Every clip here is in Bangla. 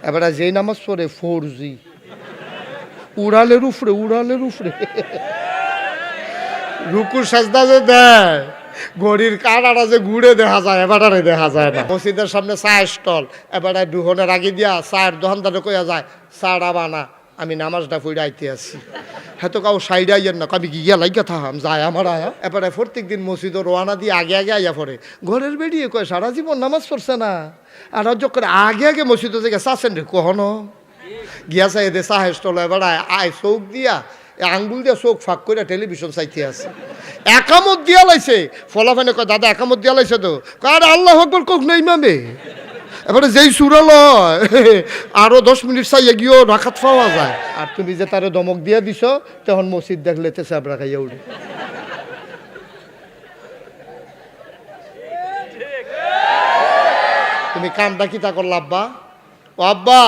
এবার যেই নামাজ পড়ে 4G, উড়ালের উপরে রুকুর সাজদা যে দেয়, ঘড়ির কাঁটাটা যে ঘুরে দেখা যায়, এবারে দেখা যায় না। মসজিদের সামনে চায়ের স্টল, এবারে দুহনের আগে দিয়া চায়ের দোকানদারে কইয়া যায়, চাটা বানা, আমি নামাজটা পড়ে আইতে আসি। হ্যাঁ তো কাউ সাইডে আইয়েন না, আমি গিয়া লাইগা থাকাম যায় আমার আয়া। এবারে প্রত্যেক দিন মসজিদের রোয়ানা দিয়ে আগে আইয়া পড়ে। ঘরের বেরিয়ে কয় সারা জীবন নামাজ পড়ছে না, আর করে আগে মসজিদে থেকে চাচ্ছেন রে কখনো গিয়া চাই এদের চাহের স্টল। এবার আয় চোখ দিয়া আঙ্গুল দিয়া চোখ ফাঁক করে টেলিভিশন চাইতে আছে। একামত দিয়া লাইছে, ফলাফানে কয় দাদা একামত দিয়া লাইছে তো, আর আল্লাহ আকবার কোক নাই মামে। এবারে যেই সুরা লয় আরো 10 মিনিট চাইয়া গিয়েও রাখাত পাওয়া যায়। আর তুমি যে তারে দমক দিয়া দিছ, তখন মসজিদ দেখলে চাবড়া খাইয়া উঠে। তুমি কামটা কি তা করল আব্বা? ও আব্বা,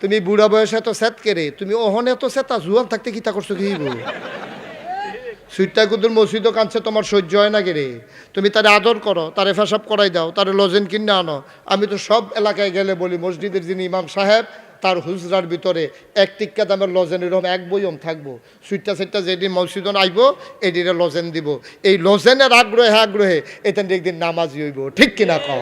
তুমি বুড়া বয়সে এত সেত কেরে, তুমি ওহনে এত সেতা জুয়াল থাকতে কি তা করছো কি? সুইটটা কুদুর মসজিদও কাঁদছে, তোমার সহ্য হয় না গেরে? তুমি তারে আদর করো, তারে ফেসাব করাই দাও, তারে লজেন কিনে আনো। আমি তো সব এলাকায় গেলে বলি, মসজিদের যিনি ইমাম সাহেব তার হুজরার ভিতরে 1 টিক্কা দামের লজেন এরকম 1 বইম থাকবো। সুইটটা সেটটা যেদিন মসজিদন আইব এদিনে লজেন দিব। এই লজেনের আগ্রহে এতেন একদিন নামাজি হইব, ঠিক কিনা কও?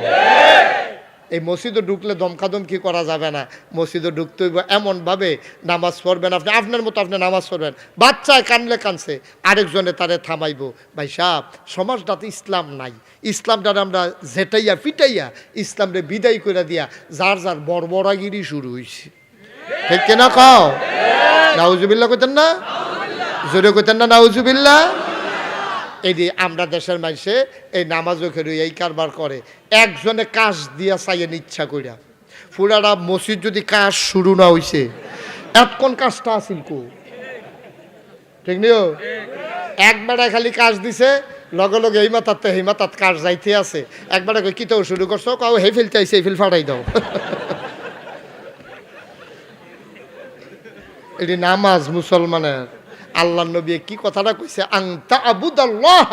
এই মসজিদে ঢুকলে দমকাদমকি করা যাবে না। মসজিদে ঢুকতে হইব এমনভাবে নামাজ পড়বেন, আপনি আপনার মতো আপনি নামাজ পড়বেন। বাচ্চায় কানলে কানছে, আরেকজনে তারে থামাইব। ভাই সাহেব, সমাজটাতে ইসলাম নাই। ইসলামটারে আমরা জেটাইয়া পিটাইয়া ইসলামরে বিদায় করে দিয়া যার বর্বরাগিরি শুরু হয়েছে, ঠিক কিনা কও? নাউজুবিল্লাহ কইতেন না? জোরে কইতেন না নাউজুবিল্লাহ? এই যে আমরা দেশের মানুষে এই নামাজও খেয়ে এই কারবার করে, একজনে কাজ দিয়া চাইয়েন ইচ্ছা কইরা। পুরাটা মসজিদ যদি কাজ শুরু না হইছে, এতক্ষণ কাজটা আসিল কো, ঠিক নিও? একবারে খালি কাজ দিছে, লগে লগে এই মাতাতে এই মাতাত কাজ যাইতে আছে। একবারে কই কিতাও শুরু করছো, কাউ হে ফেলতে আইছে, এই ফেল ফাটাই দাও। এটি নামাজ মুসলমানের। আল্লাহ নবী কি কথাটা কইছে, আনতা আবুদাল্লাহ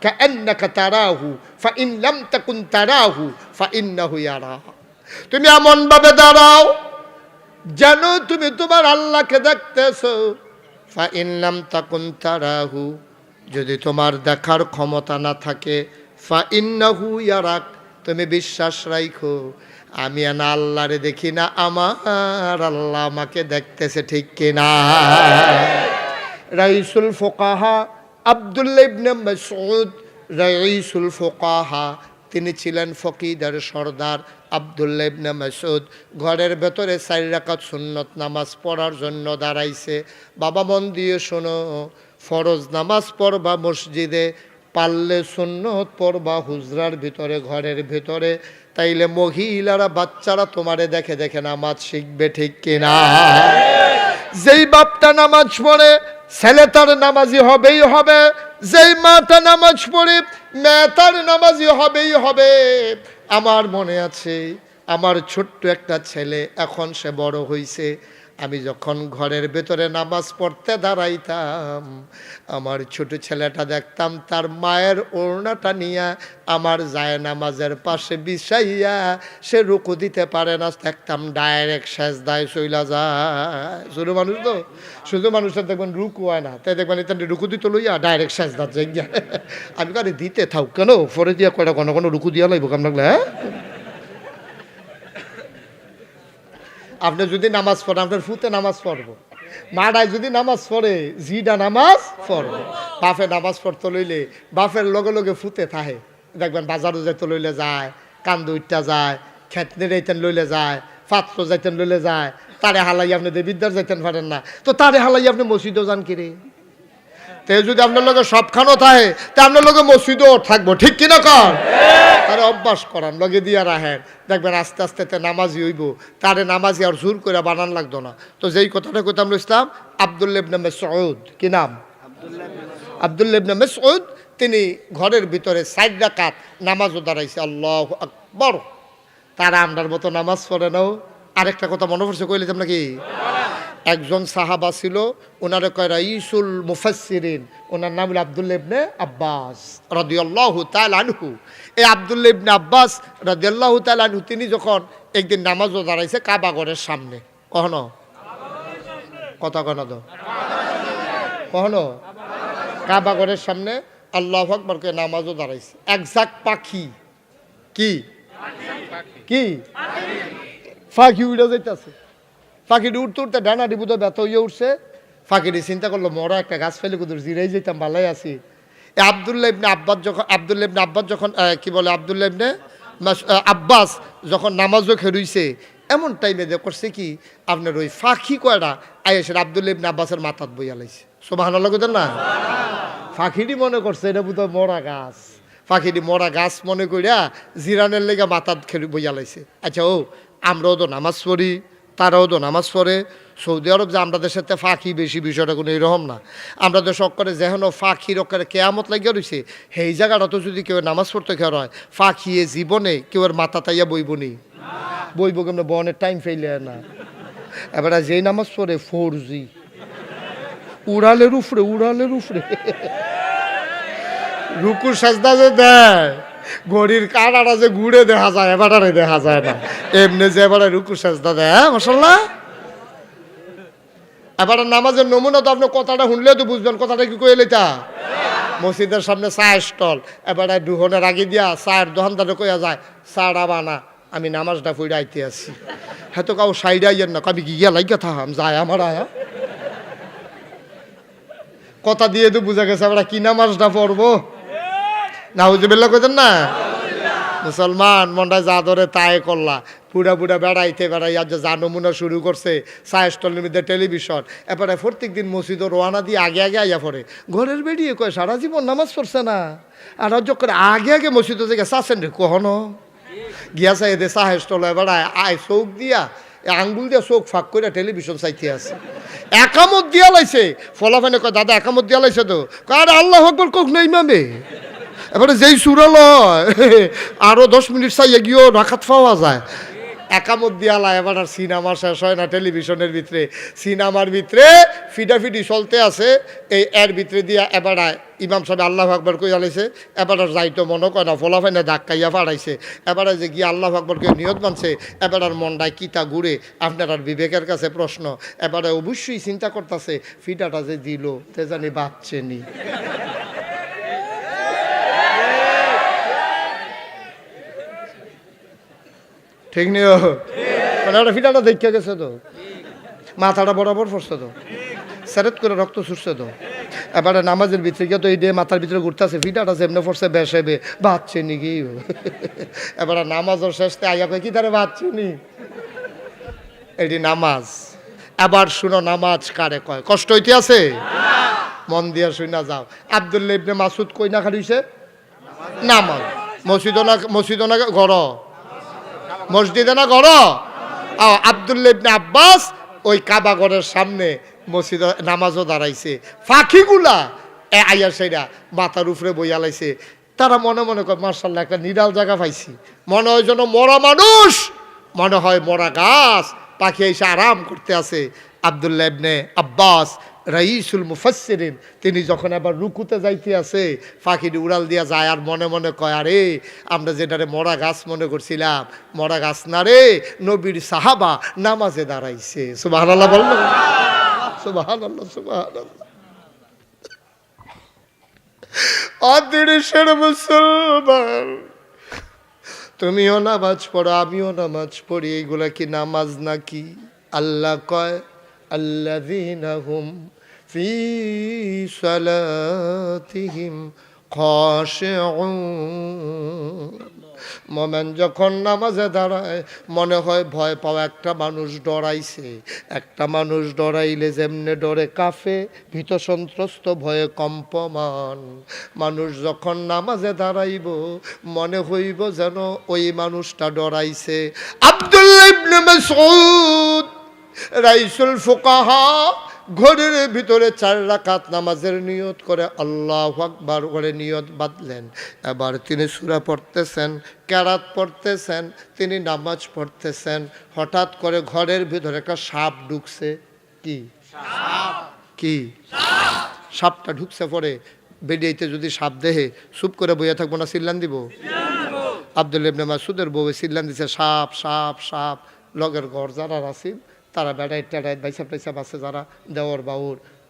কাআন্নাকা তারাহু ফাইন লাম তাকুন তারাহু ফাইন্নাহু ইয়ারাক। তুমি এমন ভাবে দাঁড়াও যেন তুমি তোমার আল্লাহকে দেখতেছো। ফাইন লাম তাকুন তারাহু, যদি তোমার দেখার ক্ষমতা না থাকে, ফাইন্নাহু ইয়ারাক, তুমি বিশ্বাস রাখো আমি না আল্লাহরে দেখি না, আমার আল্লাহ আমাকে দেখতেছে, ঠিক কিনা? রাইসুল ফুকাহা আব্দুল্লাহ ইবনে মাসউদ, রাইসুল ফুকাহা, তিনি ছিলেন ফকিহদের সর্দার। আব্দুল্লাহ ইবনে মাসউদ ঘরের ভেতরে 4 রাকাত সুন্নত নামাজ পড়ার জন্য দাঁড়াইছে। বাবা মন দিয়ে শোনো, ফরজ নামাজ পড়বা মসজিদে, পারলে সুন্নত পড়বা হুজরার ভিতরে, ঘরের ভিতরে। তাইলে মহিলারা বাচ্চারা তোমারে দেখে দেখে নামাজ শিখবে, ঠিক কিনা? যেই বাপটা নামাজ পড়ে ছেলে তার নামাজি হবেই হবে, যেই মাটা নামাজ পড়ে মেয়ে তার নামাজি হবেই হবে। আমার মনে আছে, আমার ছোট্ট একটা ছেলে, এখন সে বড় হইছে। আমি যখন ঘরের ভেতরে নামাজ পড়তে দাঁড়াইতাম, আমার ছোট ছেলেটা দেখতাম তার মায়ের ওড়নাটা নিয়ে আমার যায় নামাজের পাশে বিছাইয়া, সে রুকু দিতে পারে না, দেখতাম ডাইরেক্ট সেজদায় চইলা যায়। শুধু মানুষ তো, শুধু মানুষের দেখবেন রুকু হয় না, তাই দেখবেন এটা রুকু দিতে লইয়া ডাইরেক্ট সেজদা যাই। আমি কারে দিতে থাক কেন, পরে দিয়া কয়টা কোনো কোনো রুকু দিয়া লাইব কাম লাগলে। হ্যাঁ, আপনি যদি নামাজ পড়েন, আপনার ফুতে নামাজ পড়বো, মাডায় যদি নামাজ পড়ে জিডা নামাজ পড়বো। বাপে নামাজ পড়তে লইলে বাপের লগে লগে ফুতে থাহে, দেখবেন বাজারও যাইতে লইলে যায়, কান্দু উঠটা যায়, খেতনে যাইতেন লইলে যায়, পাত্র যাইতেন লইলে যায়। তারে হালাই আপনি দেবিদ্যার যাইতেন পারেন না, তো তারে হালাই আপনি মসজিদও যান কিরে। তে যদি আপনার লগে সবখানো থাকে, তা আপনার লগে মসজিদও থাকবো, ঠিক কিনা কর? তারে অভ্যাস করান, লগে দিয়া রাখেন, দেখবেন আস্তে আস্তে নামাজি হইব। তারে নামাজি আর জোর করে বানান লাগতো না। তো যেই কথাটা কইতাম ইসলাম, আব্দুল্লাহ ইবনে মাসউদ, কি নাম? আব্দুল্লাহ ইবনে মাসউদ, তিনি ঘরের ভিতরে 4 রাকাত নামাজও দাঁড়াইছে। আল্লাহু আকবার। তারা আমরার মতো নামাজ পড়ে নাও। আরেকটা কথা মনে পড়ছে, কইলাম নাকি? একজন সাহাবা ছিল, ওনারে কয় রাইসুল মুফাসসিরিন, ওনার নাম হলো আব্দুল্লাহ ইবনে আব্বাস রাদিয়াল্লাহু তাআলা আনহু। এই আব্দুল্লাহ ইবনে আব্বাস রাদিয়াল্লাহু তাআলা আনহু তিনি যখন একদিন নামাজও দাঁড়াইছে কাবা ঘরের সামনে, কখনো কথা কখনো তো কখনো কাবা ঘরের সামনে আল্লাহু আকবার কে নামাজও দাঁড়াইছে। একজাক পাখি কি কি পাখি উড়ে যাইতেছে, পাখিটি উঠতে উঠতে ডানা ডিবুতে ব্যথা হইয়া উঠছে। পাখিটি চিন্তা করলো মরা একটা গাছ ফেলে কুদুর জিরাই যেতাম ভালাই আছি। আব্দুল্লাহ ইবনে আব্বাস যখন কি বলে আব্দুল্লাহ ইবনে আব্বাস যখন নামাজও খেরুইছে, এমন টাইমে করছে কি আপনার ওই পাখি কয়টা আয়েসের আব্দুল্লাহ ইবনে আব্বাসের মাথাত বইয়া লাইছে। সুবহানাল্লাহ কইতেন না? পাখিটি মনে করছে এটা বোধহয় মরা গাছ, পাখিটি মরা গাছ মনে করিয়া জিরানের লেগে মাথাত খেলে বইয়া লাইছে। আচ্ছা ও আমরাও তো নামাজ পড়ি, তারাও তো নামাজ পড়ে। সৌদি আরব যে আমরা দেশের ফাঁকি বেশি, বিষয়টা কোনো এরকম না। আমরা দেশ করে যেন ফাঁকির অকারে কেয়ামত লাগিয়ে রয়েছে, সেই জায়গাটা তো যদি কেউ নামাজ পড়তে খেয়ার হয়, ফাঁকিয়ে জীবনে কেউ মাথা তাইয়া বইবনি, বইব কেমন বনের টাইম ফেলে না। এবার যেই নামাজ পড়ে 4G উড়ালের উফরে রুকু সাজদা যে দেয়, ঘড়ির কাঁটাটা যে ঘুরে দেখা যায়, এবারে দেখা যায় না। এমনি যে এবারে রুকু সাজদা দেয়, হ্যাঁ মাশাআল্লাহ। এবার নামাজের নমুনা তো আপনি কথাটা শুনলে তো বুঝবেন কথাটা কি কইলে তা। মসজিদের সামনে চায়ের স্টল, এবারে দুহনের আগে দিয়া চায়ের দোকানদারে কইয়া যায় চাটা বানা, আমি নামাজটা পড়ে আইতে আসি। হ্যাঁ তো কাউ সাইডে আইয়েন না, আমি গিয়া লাগিয়া থাকাম যায় আমার আয়া কথা দিয়ে তো বুঝা গেছে আমরা কি নামাজটা পড়বো। নাউজুবিল্লাহ কইতেন না? মুসলমান মনটায় যা ধরে তাই করলা, পুরা বেড়াইতে বেড়াইয়া যে যা নমুনা শুরু করছে, চায়ের স্টলের মধ্যে টেলিভিশন। এবারে প্রত্যেক দিন মসজিদ রোয়ানা দিয়ে আগে আইয়া পড়ে। ঘরের বেরিয়ে কয় সারা জীবন নামাজ পড়ছে না, আর করে আগে মসজিদে থেকে চাচ্ছেন রে কখনো গিয়াছে এদের চাহের স্টল। এবারে আয় চোখ দিয়া আঙ্গুল দিয়া চোখ ফাঁক করে টেলিভিশন চাইতে আছে, একামত দিয়া লাইছে। ফলাফানে কয় দাদা একামত দিয়া লাইছে তো, কার আল্লাহু আকবার কোক নেই মামে। এবারে যেই সুরাল আরো 10 মিনিট চাইয়া গিয়েও রাখাত পাওয়া যায়, একামত দিয়ালা। এবার আর সিনেমা শেষ হয় না টেলিভিশনের ভিতরে, সিনেমার ভিতরে ফিডাফিডি চলতে আছে। এই এর ভিতরে দিয়া এবার ইমাম সাহেব আল্লাহু আকবার কইয়া লাইছে, এবার আর যাইতো মনে কয় না, ফলাফাইনে ধাক্কাইয়া ফাড়াইছে। এবারে যে গিয়ে আল্লাহু আকবরকে নিয়ত মানছে, এবার আর মনটায় কিতা ঘুরে। আপনার আর বিবেকের কাছে প্রশ্ন, এবারে অবশ্যই চিন্তা করতেছে ফিডাটা যে দিল তে জানি বাচ্চেনি। ঠিক নেই? মানে ওটা ফিটাটা দেখে গেছে তো, মাথাটা বরাবর পড়ছে তো, সেরেট করে রক্ত ছুটছে তো। এবারে নামাজের ভিতরে গিয়ে তো এই দিয়ে মাথার ভিতরে ঘুরতেছে, ফিটাটা এমনি পড়ছে বেসেবে বাচ্চে নি কি। এবারে নামাজের শেষতে আইয়া কয় কি তারে বাচ্চে নি, এটি নামাজ। এবার শুনো নামাজ কারে কয়, কষ্ট হইতে আছে, মন দিয়া শুনা যাও। আব্দুল্লাহ ইবনে মাসুদ কই না খালিছে নামাজ, মসজিদ না ঘর, মসজিদে না ঘর। আব্দুল্লাহ ইবনে আব্বাস ওই কাবা ঘরের সামনে মসজিদ নামাজও দাঁড়াইছে। ফাঁকিগুলা আইয়া সেরা মাথার উপরে বইয়া লাইছে। তারা মনে মনে করে মার্শাল্লাহ একটা নিরাল জায়গা পাইছি, মনে হয় যেন মরা মানুষ, মনে হয় মরা গাছ, পাখি এসে আরাম করতে আছে। আব্দুল্লাহ ইবনে আব্বাস রাইসুল মুফাসসিরিন তিনি যখন আবার রুকুতে যাইতে আছে, পাখিটি উড়াল দিয়া যায় আর মনে মনে কয় আরে আমরা যেটারে মরা গাছ মনে করছিলাম, মরা গাছ না রে, নবীর সাহাবা নামাজে দাঁড়াইছে। সুবহানাল্লাহ বললো, সুবহানাল্লাহ সুবহানাল্লাহ। অদৃশ্যের মুসলমান, তুমিও নামাজ পড়ো আমিও নামাজ পড়ি, এইগুলা কি নামাজ নাকি? আল্লাহ কয় আল্লাযীনা হুম ফী সালাতিহিম খাশিউন। মোমেন যখন নামাজে দাঁড়ায় মনে হয় ভয় পাওয়া একটা মানুষ ডরাইছে। একটা মানুষ ডরাইলে যেমনে ডরে কাফে, ভীত সন্ত্রস্ত ভয়ে কম্পমান। মানুষ যখন নামাজে দাঁড়াইব মনে হইব যেন ওই মানুষটা ডরাইছে। আব্দুল্লাহ ইবনে মাসউদ রাইসুল ফুকাহা ঘরের ভিতরে 4 রাকাত নামাজের নিয়ত করে আল্লাহু আকবার করে নিয়ত বাঁধলেন। এবার তিনি সূরা পড়তেছেন, কেরাত পড়তেছেন, তিনি নামাজ পড়তেছেন। হঠাৎ করে ঘরের ভিতরে একটা সাপ ঢুকছে। কি কি সাপটা ঢুকছে পরে বেডিয়াইতে যদি সাপ দেহে চুপ করে বইয়া থাকবো না, চিল্লান দিব? আব্দুল্লাহ ইবনে মাসউদের বউ চিল্লান দিছে, সাপ সাপ সাপ। লগের ঘর যারা আছেন তারা বেড়াই টেড়াই বাইসাপ টাইসাপ আছে যারা, দেওয়ার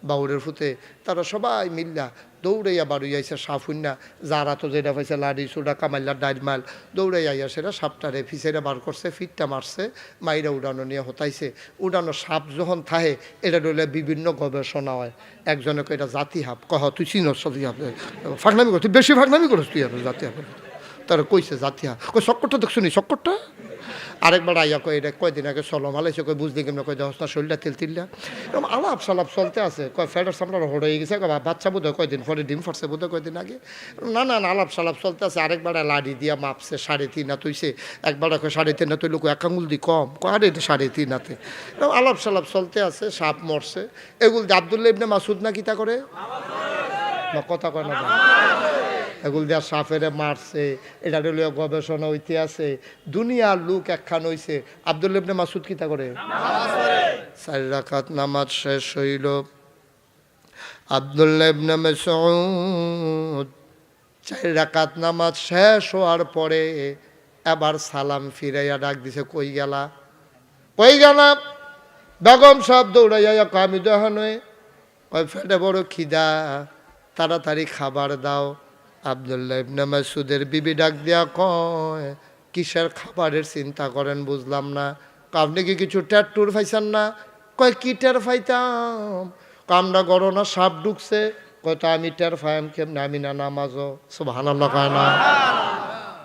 বাউরের ফুতে, তারা সবাই মিল্লা দৌড়াইয়া বাড়ুইয়াছে সাপ হুন্না। যারা তো যেটা পাইছে লাড়ি চুড়া কামাইলা ডাইল মাইল দৌড়াই আইয়া সেটা সাপটারে ফিসেরা বার করছে, ফিটটা মারছে, মাইরা উড়ানো নিয়ে হতাইছে। উড়ানো সাপ যখন থাহে এটা ডলে বিভিন্ন গবেষণা হয়। একজনে কয় এটা জাতি হাপ, কহ তুই চিনস জাতি হাপ, ফাঁকনামি কর, তুই বেশি ফাঁকনামি করস তুই আর জাতি হাপ। তারা কইছে জাতি হাপ, কই চক্করটা দেখছো নি চক্করটা? আরেকবার আইয়া কয় এটা কয়দিন আগে চলম আলাইছে, কয় বুঝলি কেমন, কয় দেওয়া শরীরটা তেল তিল্লা। এরকম আলাপ সালাপ চলতে আছে। কয় ফ্যাটের সামলার হড়ে গেছে, বাচ্চা বোধ হয় কয়দিন পরে ডিম ফাটছে বোধ হয় কয়দিন আগে। না না আলাপ সালাপ চলতে আছে। আরেকবার লাড়ি দিয়া মাপছে 3.5 হাত হইছে। একবার কয় 3.5 হাত হইল, এক আঙুল দি কম, কয় আরে এটা 3.5 হাতে। এরকম আলাপ সালাপ চলতে আছে। সাপ মরছে। এগুলো আব্দুল্লাহ ইবনে মাসউদ না কিতা করে না কথা কয় না, এগুলো দিয়া সাপেরে মারছে। এটা লইয়া গবেষণা হইতে আছে। দুনিয়ার লোক একখান হইছে। আব্দুল্লাহ ইবনে মাসউদ কিতা করে? 4 রাকাত নামাজ শেষ হইল। আব্দুল্লাহ ইবনে মাসউদ 4 রাকাত নামাজ শেষ হওয়ার পরে এবার সালাম ফিরাইয়া ডাক দিছে, কই গেলা কই গেলা? বেগম সাহেব দৌড়াইয়া আমি দেখানোয়, ওই ফেটে বড় খিদা, তাড়াতাড়ি খাবার দাও। আব্দুল্লাহ ইবনে মাসউদের বিবি ডাক দিয়া কয়, কিসের খাবারের চিন্তা করেন বুঝলাম না। আপনি কি কিছু ট্যাটুর ফাইছেন না? কয় কি টের ফাইতাম? কামড়া গড়না সাপ ঢুকছে। কয়টা আমি টের ফাইম কেমনে? আমি না নামাজও। সুবহানাল্লাহ কয় না?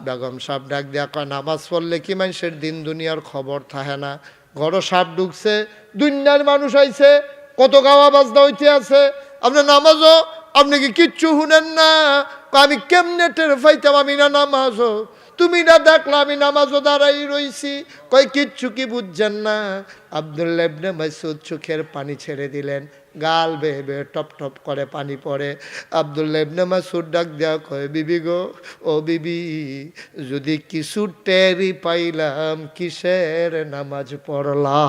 বেগম সাহেব ডাক দিয়া কয়, নামাজ পড়লে কি মানুষের দিন দুনিয়ার খবর থাকে না? ঘর সাপ ঢুকছে, দুনিয়ার মানুষ আইছে, কত গাওয়া বাজনা হইতে আছে, আপনার নামাজও আপনি কি কিচ্ছু শুনেন না? আমি কেমনে টের ফাইতাম আমি না নামাজও? তুমি না দেখলা আমি নামাজও দাঁড়াই রইছি। কই কিচ্ছু কি বুঝছেন না? আব্দুল্লাহ ইবনে মাসউদ চোখের পানি ছেড়ে দিলেন, গাল বেয়ে বেয়ে টপ টপ করে পানি পড়ে। আব্দুল্লাহ ইবনে মাসউদ ডাক দেওয়া কয়, বিবি গো, ও বিবি, যদি কিছু টেরি পাইলাম কিসের নামাজ পড়লা।